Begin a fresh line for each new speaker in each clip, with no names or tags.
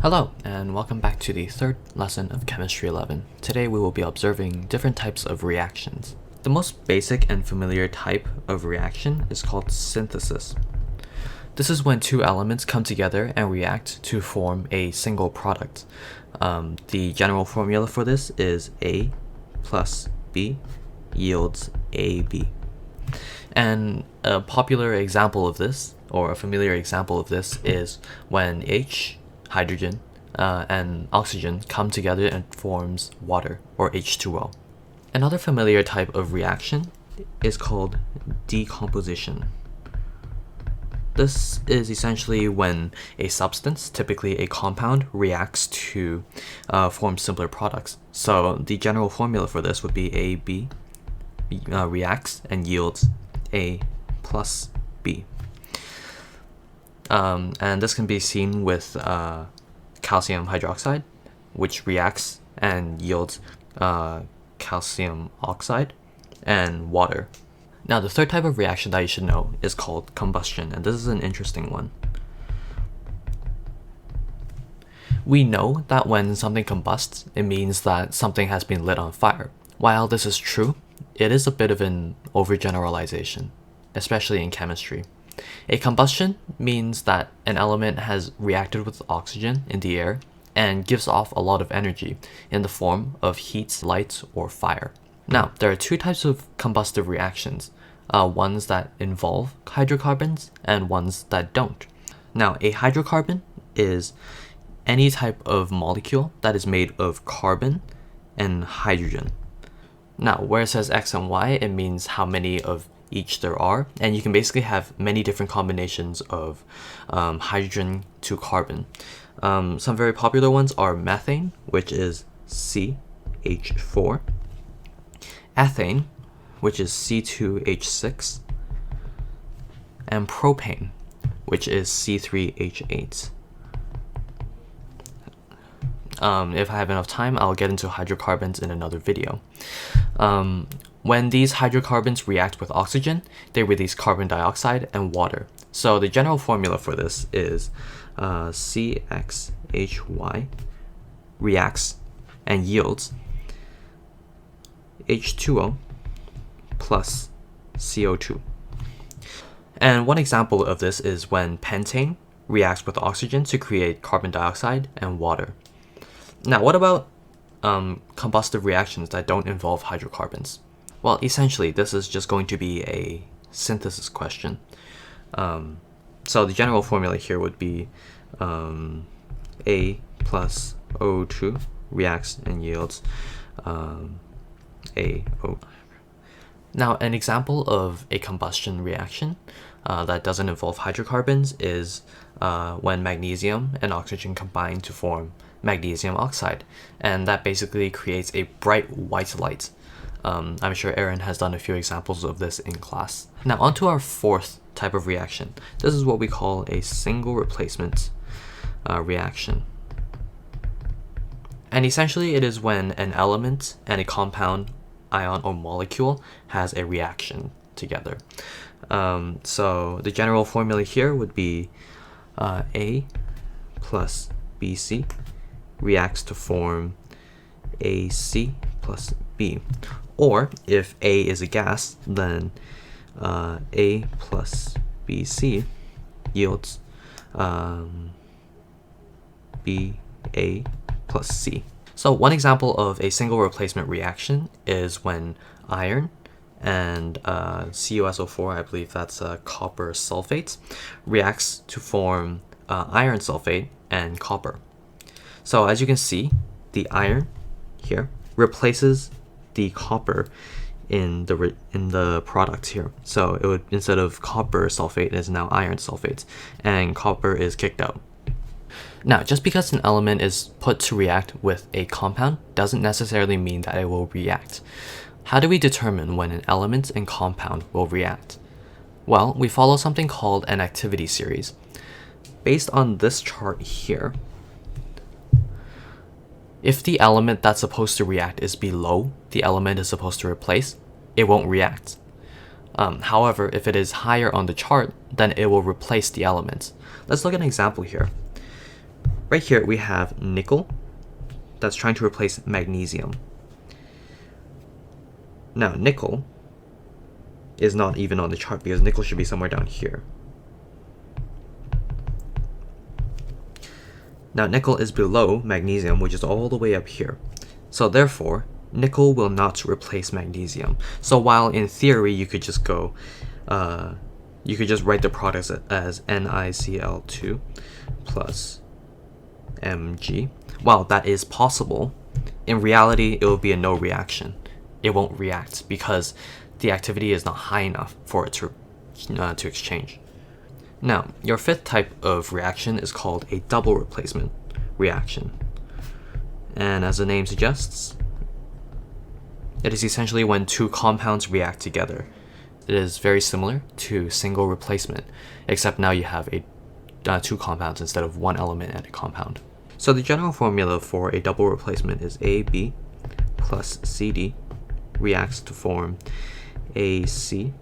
Hello, and welcome back to the third lesson of Chemistry 11. Today we will be observing different types of reactions. The most basic and familiar type of reaction is called synthesis. This is when two elements come together and react to form a single product. The general formula for this is A plus B yields AB. And a popular example of this, or a familiar example of this, is when hydrogen, and oxygen come together and forms water, or H2O. Another familiar type of reaction is called decomposition. This is essentially when a substance, typically a compound, reacts to form simpler products. So the general formula for this would be AB reacts and yields A plus B. And this can be seen with calcium hydroxide, which reacts and yields calcium oxide, and water. Now, the third type of reaction that you should know is called combustion, and this is an interesting one. We know that when something combusts, it means that something has been lit on fire. While this is true, it is a bit of an overgeneralization, especially in chemistry. A combustion means that an element has reacted with oxygen in the air and gives off a lot of energy in the form of heat, light, or fire. Now, there are two types of combustive reactions, ones that involve hydrocarbons and ones that don't. Now, a hydrocarbon is any type of molecule that is made of carbon and hydrogen. Now, where it says X and Y, it means how many of each there are, and you can basically have many different combinations of hydrogen to carbon. Some very popular ones are methane, which is CH4, ethane, which is C2H6, and propane, which is C3H8. If I have enough time, I'll get into hydrocarbons in another video. When these hydrocarbons react with oxygen, they release carbon dioxide and water. So the general formula for this is CXHY reacts and yields H2O plus CO2. And one example of this is when pentane reacts with oxygen to create carbon dioxide and water. Now, what about combustive reactions that don't involve hydrocarbons? Well, essentially, this is just going to be a synthesis question. So the general formula here would be A plus O2 reacts and yields AO. Now, an example of a combustion reaction that doesn't involve hydrocarbons is when magnesium and oxygen combine to form magnesium oxide, and that basically creates a bright white light. I'm sure Aaron has done a few examples of this in class. Now, on to our fourth type of reaction. This is what we call a single replacement reaction. And essentially, it is when an element and a compound, ion, or molecule has a reaction together. So the general formula here would be A plus BC reacts to form AC plus B. Or if A is a gas, then A plus BC yields BA plus C. So one example of a single replacement reaction is when iron and CuSO4, I believe that's copper sulfate, reacts to form iron sulfate and copper. So as you can see, the iron here replaces the copper in the product here. So it would, instead of copper sulfate, it is now iron sulfate, and copper is kicked out. Now, just because an element is put to react with a compound doesn't necessarily mean that it will react. How do we determine when an element and compound will react? Well, we follow something called an activity series. Based on this chart here, if the element that's supposed to react is below the element is supposed to replace, it won't react. However, if it is higher on the chart, then it will replace the element. Let's look at an example here. Right here we have nickel that's trying to replace magnesium. Now nickel is not even on the chart because nickel should be somewhere down here. Now nickel is below magnesium, which is all the way up here. So therefore, nickel will not replace magnesium. So while in theory you could just go, you could just write the products as NiCl2 plus Mg. While that is possible, in reality it will be a no reaction. It won't react because the activity is not high enough for it to exchange. Now, your fifth type of reaction is called a double replacement reaction. And as the name suggests, it is essentially when two compounds react together. It is very similar to single replacement, except now you have two compounds instead of one element and a compound. So the general formula for a double replacement is AB plus CD reacts to form AC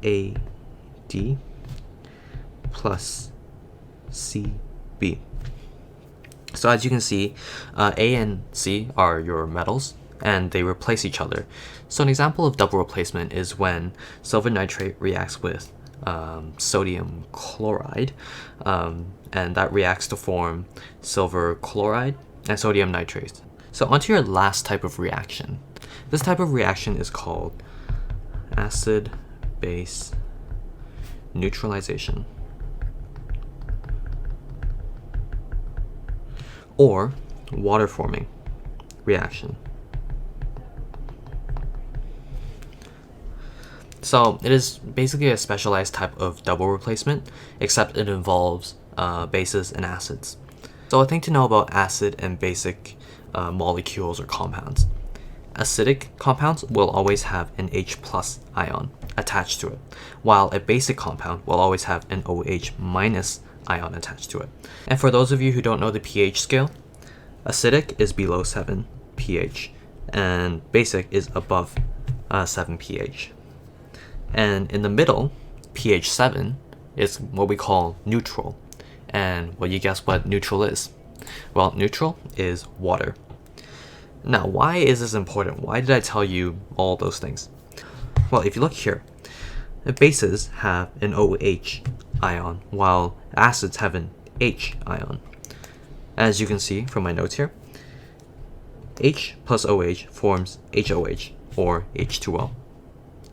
AD plus CB. So as you can see, A and C are your metals and they replace each other. So an example of double replacement is when silver nitrate reacts with sodium chloride, and that reacts to form silver chloride and sodium nitrate. So onto your last type of reaction. This type of reaction is called acid-base neutralization, or water forming reaction. So it is basically a specialized type of double replacement, except it involves bases and acids. So a thing to know about acid and basic molecules or compounds. Acidic compounds will always have an H plus ion attached to it, while a basic compound will always have an OH minus ion attached to it. And for those of you who don't know the pH scale, acidic is below 7 pH and basic is above 7 pH. And in the middle, pH 7 is what we call neutral. And well, you guess what neutral is? Well, neutral is water. Now, why is this important? Why did I tell you all those things? Well, if you look here, the bases have an OH ion, while acids have an H ion. As you can see from my notes here, H plus OH forms HOH, or H2O.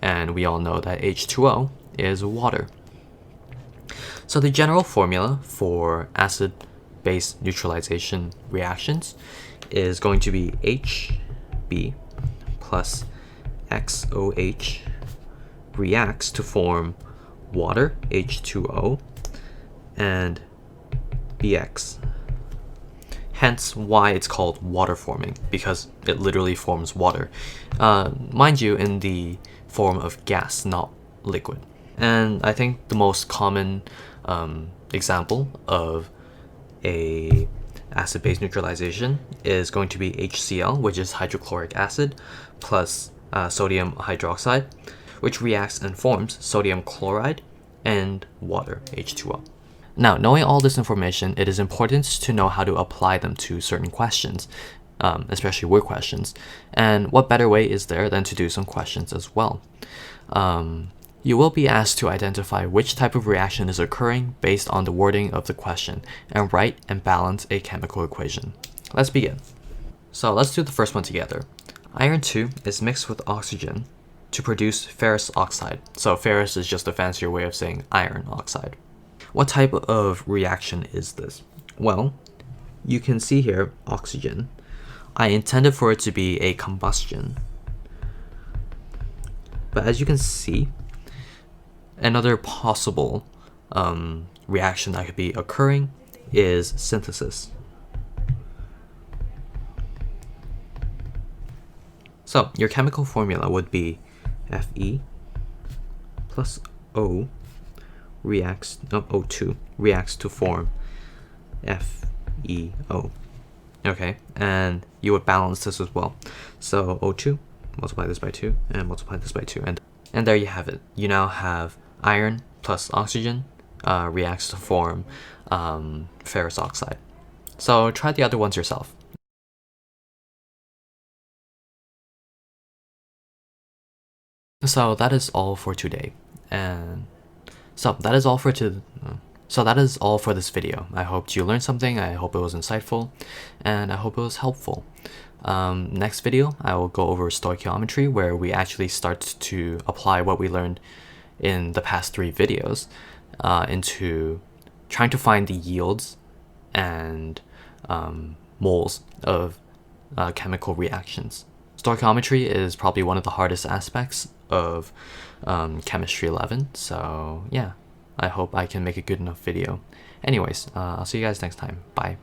And we all know that H2O is water. So the general formula for acid-base neutralization reactions is going to be HB plus XOH reacts to form water, H2O, and BX. Hence why it's called water forming, because it literally forms water. Mind you, in the form of gas, not liquid. And I think the most common example of a acid-base neutralization is going to be HCl, which is hydrochloric acid, plus sodium hydroxide, which reacts and forms sodium chloride and water, H2O. Now, knowing all this information, it is important to know how to apply them to certain questions, especially word questions. And what better way is there than to do some questions as well? You will be asked to identify which type of reaction is occurring based on the wording of the question, and write and balance a chemical equation. Let's begin. So let's do the first one together. Iron 2 is mixed with oxygen to produce ferrous oxide. So ferrous is just a fancier way of saying iron oxide. What type of reaction is this? Well, you can see here oxygen. I intended for it to be a combustion. But as you can see, another possible reaction that could be occurring is synthesis. So your chemical formula would be Fe plus O reacts, O2 reacts to form FeO. Okay, and you would balance this as well. So O2, multiply this by 2, and multiply this by 2, and there you have it. You now have iron plus oxygen reacts to form ferrous oxide. So try the other ones yourself. So that is all for today, and so that is all for this video. I hope you learned something. I hope it was insightful, and I hope it was helpful. Next video, I will go over stoichiometry, where we actually start to apply what we learned in the past 3 videos into trying to find the yields and moles of chemical reactions. Stoichiometry is probably one of the hardest aspects of Chemistry 11, so yeah, I hope I can make a good enough video. Anyways, I'll see you guys next time. Bye.